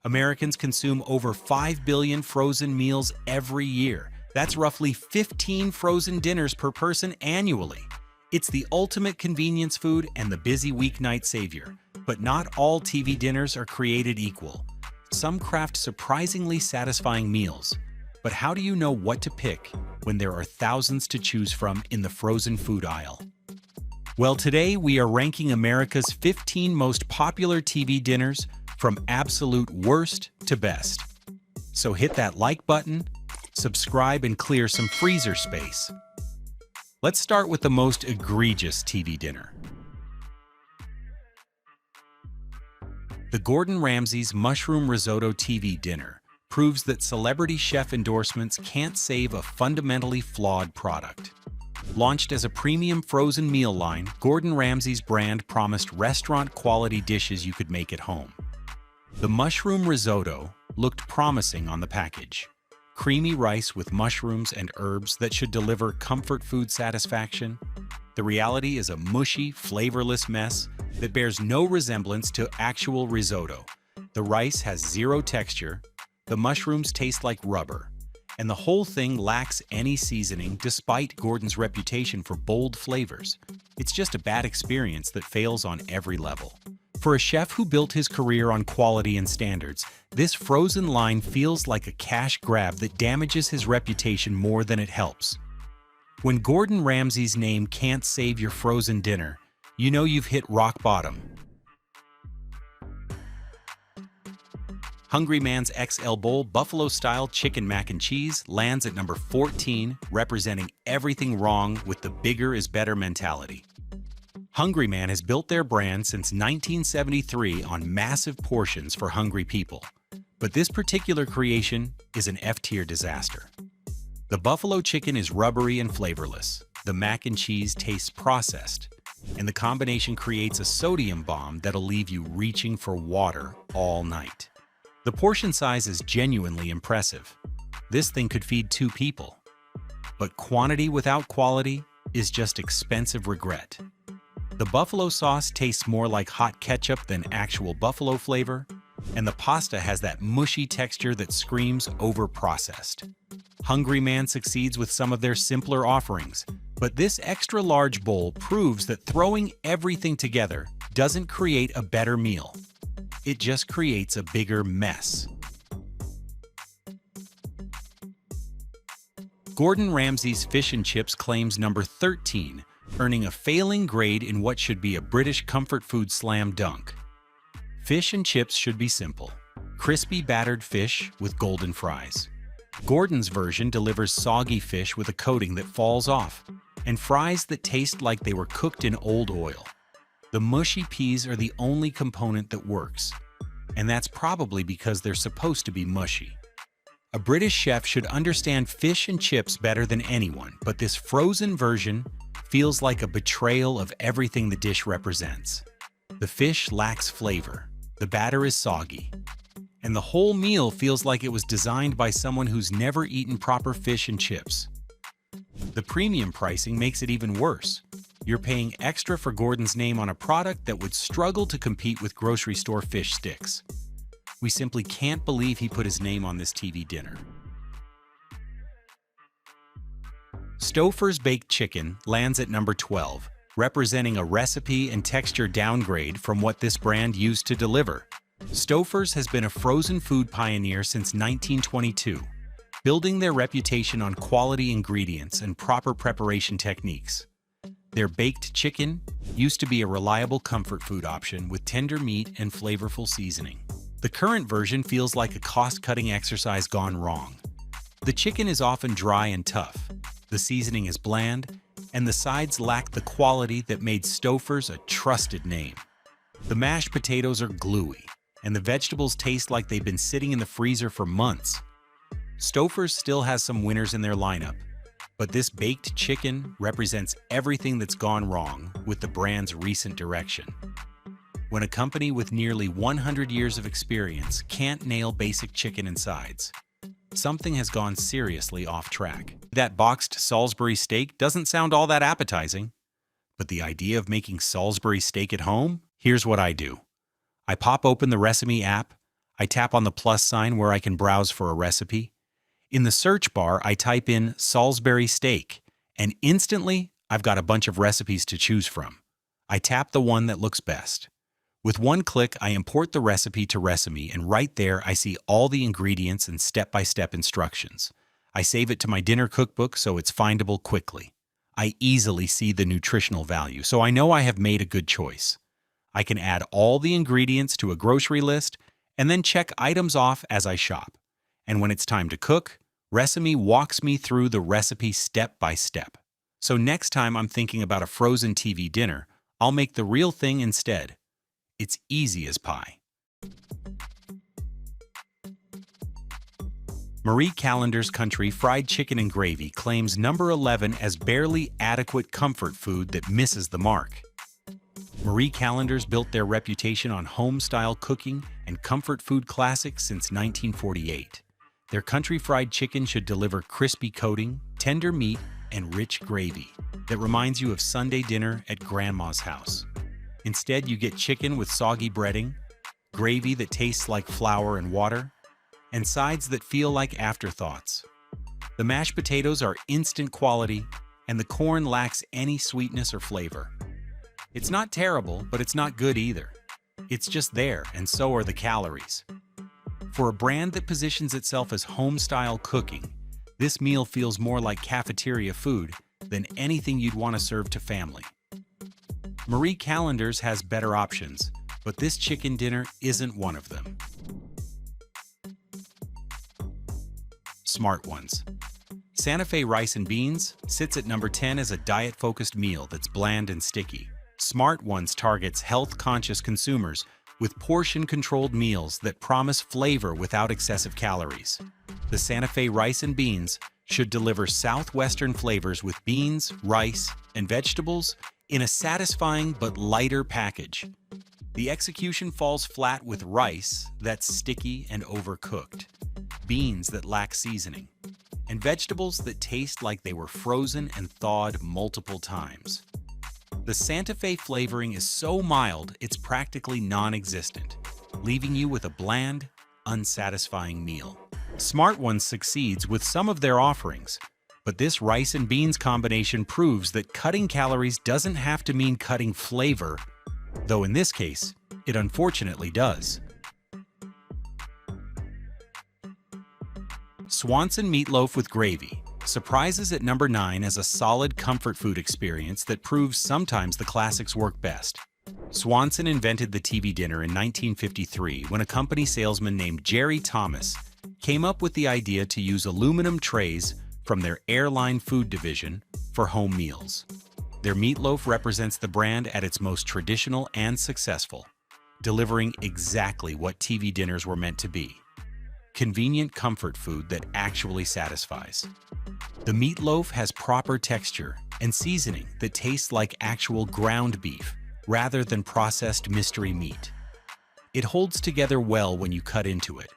Americans consume over 5 billion frozen meals every year. That's roughly 15 frozen dinners per person annually. It's the ultimate convenience food and the busy weeknight savior. But not all TV dinners are created equal. Some craft surprisingly satisfying meals. But how do you know what to pick when there are thousands to choose from in the frozen food aisle? Well, today we are ranking America's 15 most popular TV dinners from absolute worst to best. So hit that like button, subscribe, and clear some freezer space. Let's start with the most egregious TV dinner. The Gordon Ramsay's Mushroom Risotto TV dinner proves that celebrity chef endorsements can't save a fundamentally flawed product. Launched as a premium frozen meal line, Gordon Ramsay's brand promised restaurant-quality dishes you could make at home. The mushroom risotto looked promising on the package. Creamy rice with mushrooms and herbs that should deliver comfort food satisfaction. The reality is a mushy, flavorless mess that bears no resemblance to actual risotto. The rice has zero texture, the mushrooms taste like rubber, and the whole thing lacks any seasoning despite Gordon's reputation for bold flavors. It's just a bad experience that fails on every level. For a chef who built his career on quality and standards, this frozen line feels like a cash grab that damages his reputation more than it helps. When Gordon Ramsay's name can't save your frozen dinner, you know you've hit rock bottom. Hungry Man's XL Bowl Buffalo-style chicken mac and cheese lands at number 14, representing everything wrong with the bigger is better mentality. Hungry Man has built their brand since 1973 on massive portions for hungry people. But this particular creation is an F-tier disaster. The buffalo chicken is rubbery and flavorless. The mac and cheese tastes processed. And the combination creates a sodium bomb that'll leave you reaching for water all night. The portion size is genuinely impressive. This thing could feed 2 people. But quantity without quality is just expensive regret. The buffalo sauce tastes more like hot ketchup than actual buffalo flavor, and the pasta has that mushy texture that screams over-processed. Hungry Man succeeds with some of their simpler offerings, but this extra-large bowl proves that throwing everything together doesn't create a better meal. It just creates a bigger mess. Gordon Ramsay's fish and chips claims number 13, earning a failing grade in what should be a British comfort food slam dunk. Fish and chips should be simple. Crispy battered fish with golden fries. Gordon's version delivers soggy fish with a coating that falls off, and fries that taste like they were cooked in old oil. The mushy peas are the only component that works, and that's probably because they're supposed to be mushy. A British chef should understand fish and chips better than anyone, but this frozen version feels like a betrayal of everything the dish represents. The fish lacks flavor, the batter is soggy, and the whole meal feels like it was designed by someone who's never eaten proper fish and chips. The premium pricing makes it even worse. You're paying extra for Gordon's name on a product that would struggle to compete with grocery store fish sticks. We simply can't believe he put his name on this TV dinner. Stouffer's baked chicken lands at number 12, representing a recipe and texture downgrade from what this brand used to deliver. Stouffer's has been a frozen food pioneer since 1922, building their reputation on quality ingredients and proper preparation techniques. Their baked chicken used to be a reliable comfort food option with tender meat and flavorful seasoning. The current version feels like a cost-cutting exercise gone wrong. The chicken is often dry and tough. The seasoning is bland, and the sides lack the quality that made Stouffer's a trusted name. The mashed potatoes are gluey, and the vegetables taste like they've been sitting in the freezer for months. Stouffer's still has some winners in their lineup, but this baked chicken represents everything that's gone wrong with the brand's recent direction. When a company with nearly 100 years of experience can't nail basic chicken and sides, something has gone seriously off track. That boxed Salisbury steak doesn't sound all that appetizing, but the idea of making Salisbury steak at home? Here's what I do. I pop open the recipe app, I tap on the plus sign where I can browse for a recipe. In the search bar, I type in Salisbury steak, and instantly, I've got a bunch of recipes to choose from. I tap the one that looks best. With one click, I import the recipe to Resimi, and right there, I see all the ingredients and step-by-step instructions. I save it to my dinner cookbook so it's findable quickly. I easily see the nutritional value, so I know I have made a good choice. I can add all the ingredients to a grocery list and then check items off as I shop. And when it's time to cook, Resimi walks me through the recipe step by step. So next time I'm thinking about a frozen TV dinner, I'll make the real thing instead. It's easy as pie. Marie Callender's Country Fried Chicken and Gravy claims number 11 as barely adequate comfort food that misses the mark. Marie Callender's built their reputation on home-style cooking and comfort food classics since 1948. Their country fried chicken should deliver crispy coating, tender meat, and rich gravy that reminds you of Sunday dinner at Grandma's house. Instead, you get chicken with soggy breading, gravy that tastes like flour and water, and sides that feel like afterthoughts. The mashed potatoes are instant quality, and the corn lacks any sweetness or flavor. It's not terrible, but it's not good either. It's just there, and so are the calories. For a brand that positions itself as home-style cooking, this meal feels more like cafeteria food than anything you'd want to serve to family. Marie Callender's has better options, but this chicken dinner isn't one of them. Smart Ones. Santa Fe rice and beans sits at number 10 as a diet-focused meal that's bland and sticky. Smart Ones targets health-conscious consumers with portion-controlled meals that promise flavor without excessive calories. The Santa Fe rice and beans should deliver southwestern flavors with beans, rice, and vegetables in a satisfying but lighter package. The execution falls flat with rice that's sticky and overcooked, beans that lack seasoning, and vegetables that taste like they were frozen and thawed multiple times. The Santa Fe flavoring is so mild it's practically non-existent, leaving you with a bland, unsatisfying meal. Smart Ones succeeds with some of their offerings, but this rice and beans combination proves that cutting calories doesn't have to mean cutting flavor, though in this case, it unfortunately does. Swanson Meatloaf with Gravy surprises at number 9 as a solid comfort food experience that proves sometimes the classics work best. Swanson invented the TV dinner in 1953 when a company salesman named Jerry Thomas came up with the idea to use aluminum trays from their airline food division for home meals. Their meatloaf represents the brand at its most traditional and successful, delivering exactly what TV dinners were meant to be: convenient comfort food that actually satisfies. The meatloaf has proper texture and seasoning that tastes like actual ground beef rather than processed mystery meat. It holds together well when you cut into it,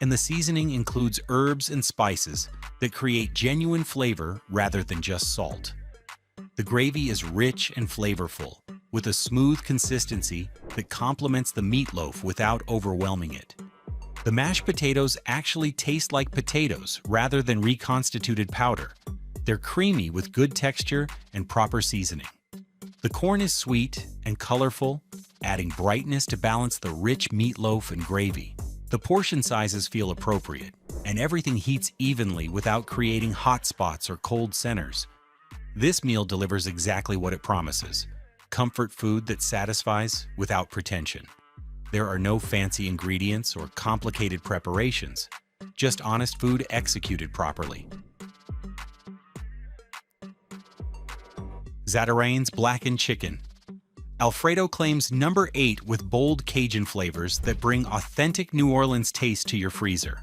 and the seasoning includes herbs and spices that create genuine flavor rather than just salt. The gravy is rich and flavorful, with a smooth consistency that complements the meatloaf without overwhelming it. The mashed potatoes actually taste like potatoes rather than reconstituted powder. They're creamy with good texture and proper seasoning. The corn is sweet and colorful, adding brightness to balance the rich meatloaf and gravy. The portion sizes feel appropriate, and everything heats evenly without creating hot spots or cold centers. This meal delivers exactly what it promises: comfort food that satisfies without pretension. There are no fancy ingredients or complicated preparations, just honest food executed properly. Zatarain's Blackened Chicken. Alfredo claims number 8 with bold Cajun flavors that bring authentic New Orleans taste to your freezer.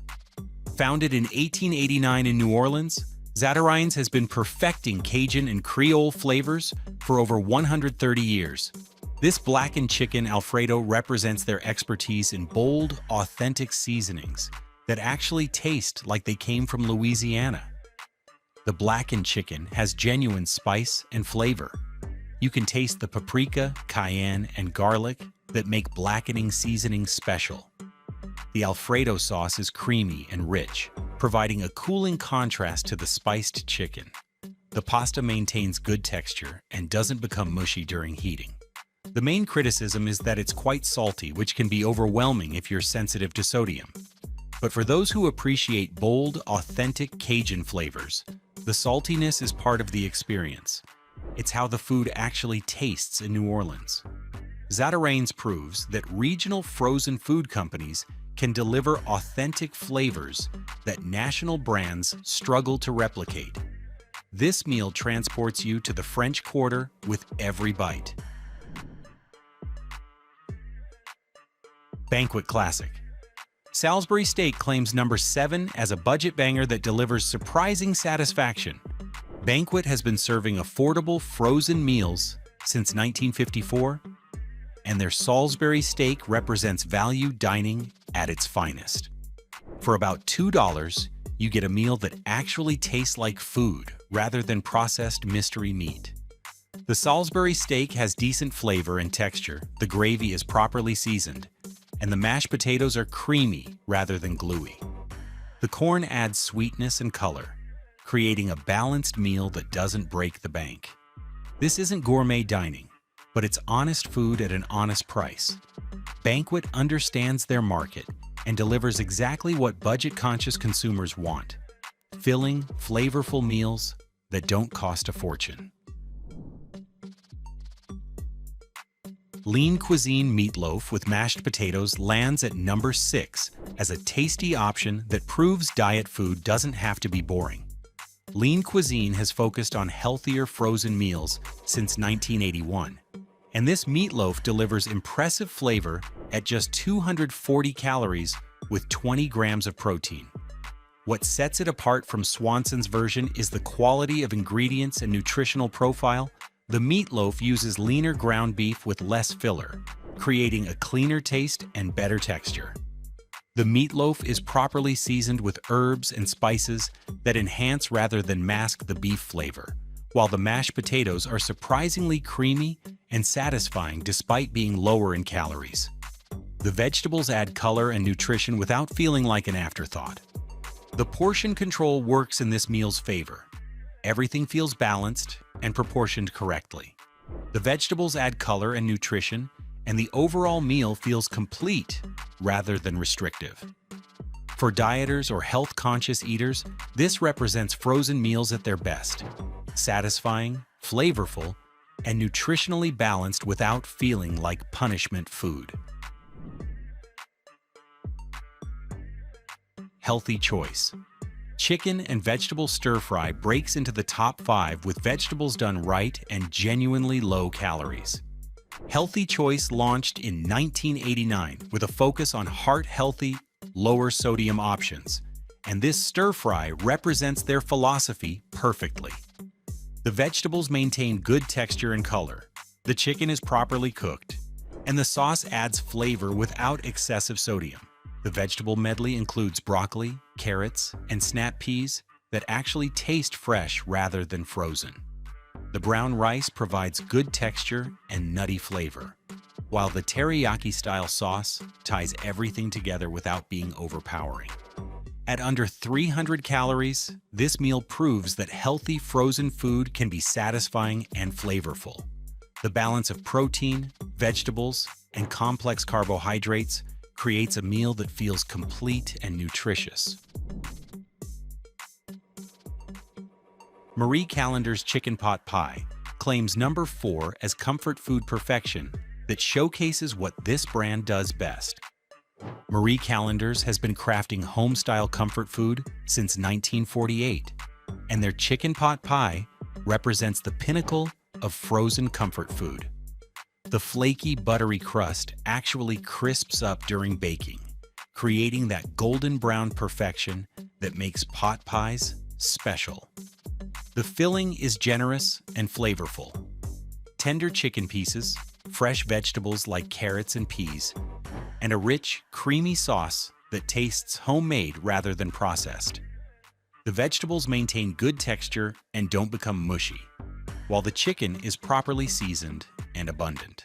Founded in 1889 in New Orleans, Zatarain's has been perfecting Cajun and Creole flavors for over 130 years. This blackened chicken Alfredo represents their expertise in bold, authentic seasonings that actually taste like they came from Louisiana. The blackened chicken has genuine spice and flavor. You can taste the paprika, cayenne, and garlic that make blackening seasoning special. The Alfredo sauce is creamy and rich, providing a cooling contrast to the spiced chicken. The pasta maintains good texture and doesn't become mushy during heating. The main criticism is that it's quite salty, which can be overwhelming if you're sensitive to sodium. But for those who appreciate bold, authentic Cajun flavors, the saltiness is part of the experience. It's how the food actually tastes in New Orleans. Zatarain proves that regional frozen food companies can deliver authentic flavors that national brands struggle to replicate. This meal transports you to the French Quarter with every bite. Banquet Classic. Salisbury steak claims number 7 as a budget banger that delivers surprising satisfaction. Banquet has been serving affordable frozen meals since 1954, and their Salisbury steak represents value dining at its finest. For about $2, you get a meal that actually tastes like food rather than processed mystery meat. The Salisbury steak has decent flavor and texture, the gravy is properly seasoned, and the mashed potatoes are creamy rather than gluey. The corn adds sweetness and color, creating a balanced meal that doesn't break the bank. This isn't gourmet dining, but it's honest food at an honest price. Banquet understands their market and delivers exactly what budget-conscious consumers want: filling, flavorful meals that don't cost a fortune. Lean Cuisine meatloaf with mashed potatoes lands at number 6 as a tasty option that proves diet food doesn't have to be boring. Lean Cuisine has focused on healthier frozen meals since 1981, and this meatloaf delivers impressive flavor at just 240 calories with 20 grams of protein. What sets it apart from Swanson's version is the quality of ingredients and nutritional profile. The meatloaf uses leaner ground beef with less filler, creating a cleaner taste and better texture. The meatloaf is properly seasoned with herbs and spices that enhance rather than mask the beef flavor, while the mashed potatoes are surprisingly creamy and satisfying despite being lower in calories. The vegetables add color and nutrition without feeling like an afterthought. The portion control works in this meal's favor. Everything feels balanced and proportioned correctly. The vegetables add color and nutrition, and the overall meal feels complete rather than restrictive. For dieters or health-conscious eaters, this represents frozen meals at their best: satisfying, flavorful, and nutritionally balanced without feeling like punishment food. Healthy choice. Chicken and vegetable stir-fry breaks into the top 5 with vegetables done right and genuinely low calories. Healthy Choice launched in 1989 with a focus on heart-healthy, lower-sodium options, and this stir-fry represents their philosophy perfectly. The vegetables maintain good texture and color, the chicken is properly cooked, and the sauce adds flavor without excessive sodium. The vegetable medley includes broccoli, carrots, and snap peas that actually taste fresh rather than frozen. The brown rice provides good texture and nutty flavor, while the teriyaki-style sauce ties everything together without being overpowering. At under 300 calories, this meal proves that healthy frozen food can be satisfying and flavorful. The balance of protein, vegetables, and complex carbohydrates creates a meal that feels complete and nutritious. Marie Callender's chicken pot pie claims number 4 as comfort food perfection that showcases what this brand does best. Marie Callender's has been crafting home-style comfort food since 1948, and their chicken pot pie represents the pinnacle of frozen comfort food. The flaky, buttery crust actually crisps up during baking, creating that golden brown perfection that makes pot pies special. The filling is generous and flavorful. Tender chicken pieces, fresh vegetables like carrots and peas, and a rich, creamy sauce that tastes homemade rather than processed. The vegetables maintain good texture and don't become mushy, while the chicken is properly seasoned and abundant.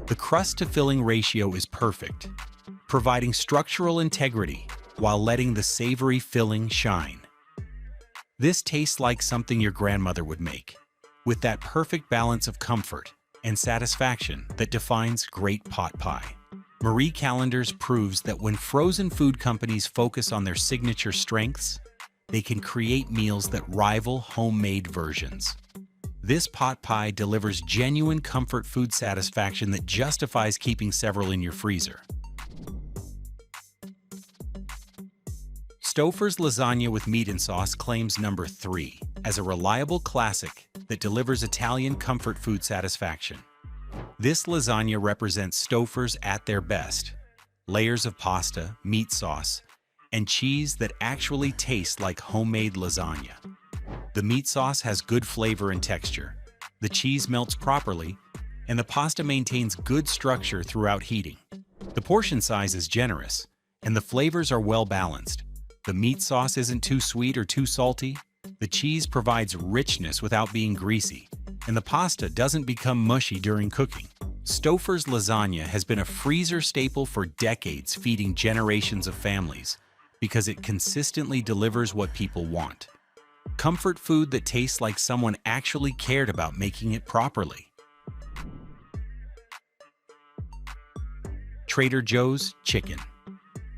The crust-to-filling ratio is perfect. providing structural integrity while letting the savory filling shine. This tastes like something your grandmother would make, with that perfect balance of comfort and satisfaction that defines great pot pie. Marie Callender's proves that when frozen food companies focus on their signature strengths, they can create meals that rival homemade versions. This pot pie delivers genuine comfort food satisfaction that justifies keeping several in your freezer. Stouffer's lasagna with meat and sauce claims number 3 as a reliable classic that delivers Italian comfort food satisfaction. This lasagna represents Stouffer's at their best. Layers of pasta, meat sauce, and cheese that actually taste like homemade lasagna. The meat sauce has good flavor and texture, the cheese melts properly, and the pasta maintains good structure throughout heating. The portion size is generous, and the flavors are well balanced. The meat sauce isn't too sweet or too salty, the cheese provides richness without being greasy, and the pasta doesn't become mushy during cooking. Stouffer's lasagna has been a freezer staple for decades, feeding generations of families, because it consistently delivers what people want. Comfort food that tastes like someone actually cared about making it properly. Trader Joe's chicken.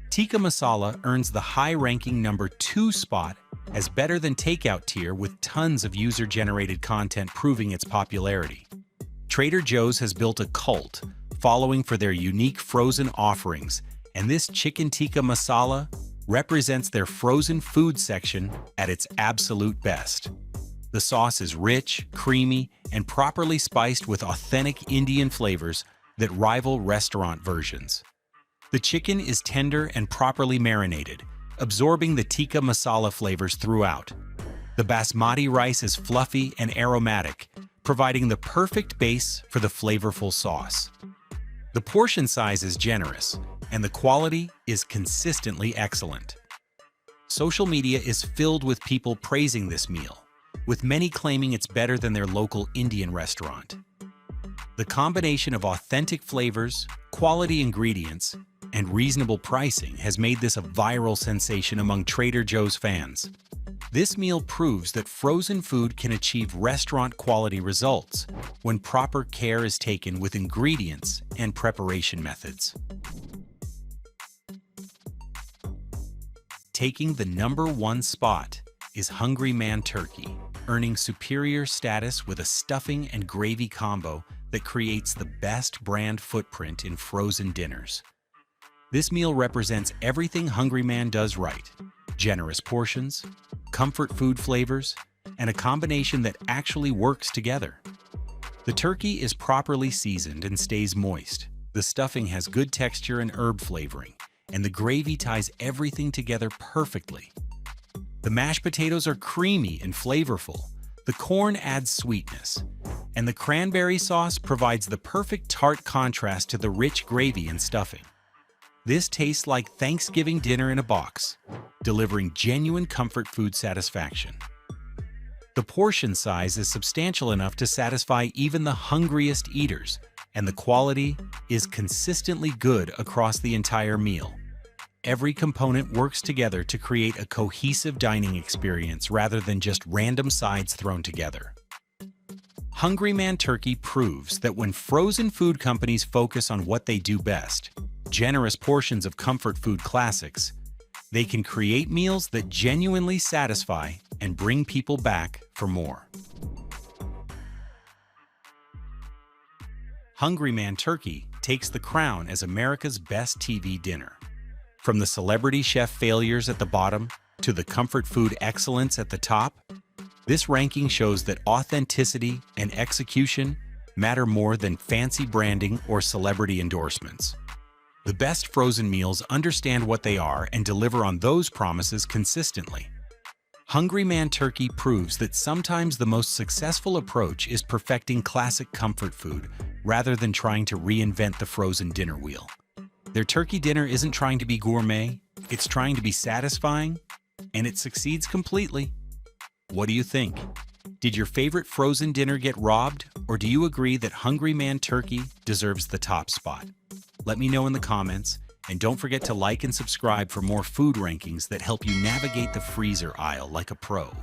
Tikka masala earns the high-ranking number 2 spot as better than takeout tier, with tons of user-generated content proving its popularity. Trader Joe's has built a cult following for their unique frozen offerings, and this chicken tikka masala represents their frozen food section at its absolute best. The sauce is rich, creamy, and properly spiced with authentic Indian flavors that rival restaurant versions. The chicken is tender and properly marinated, absorbing the tikka masala flavors throughout. The basmati rice is fluffy and aromatic, providing the perfect base for the flavorful sauce. The portion size is generous, and the quality is consistently excellent. Social media is filled with people praising this meal, with many claiming it's better than their local Indian restaurant. The combination of authentic flavors, quality ingredients, and reasonable pricing has made this a viral sensation among Trader Joe's fans. This meal proves that frozen food can achieve restaurant-quality results when proper care is taken with ingredients and preparation methods. Taking the number 1 spot is Hungry Man Turkey, earning superior status with a stuffing and gravy combo that creates the best brand footprint in frozen dinners. This meal represents everything Hungry Man does right: generous portions, comfort food flavors, and a combination that actually works together. The turkey is properly seasoned and stays moist. The stuffing has good texture and herb flavoring, and the gravy ties everything together perfectly. The mashed potatoes are creamy and flavorful. The corn adds sweetness, and the cranberry sauce provides the perfect tart contrast to the rich gravy and stuffing. This tastes like Thanksgiving dinner in a box, delivering genuine comfort food satisfaction. The portion size is substantial enough to satisfy even the hungriest eaters, and the quality is consistently good across the entire meal. Every component works together to create a cohesive dining experience rather than just random sides thrown together. Hungry Man Turkey proves that when frozen food companies focus on what they do best, generous portions of comfort food classics, they can create meals that genuinely satisfy and bring people back for more. Hungry Man Turkey takes the crown as America's best TV dinner. From the celebrity chef failures at the bottom to the comfort food excellence at the top, this ranking shows that authenticity and execution matter more than fancy branding or celebrity endorsements. The best frozen meals understand what they are and deliver on those promises consistently. Hungry Man Turkey proves that sometimes the most successful approach is perfecting classic comfort food rather than trying to reinvent the frozen dinner wheel. Their turkey dinner isn't trying to be gourmet, it's trying to be satisfying, and it succeeds completely. What do you think? Did your favorite frozen dinner get robbed, or do you agree that Hungry Man Turkey deserves the top spot? Let me know in the comments, And don't forget to like and subscribe for more food rankings that help you navigate the freezer aisle like a pro.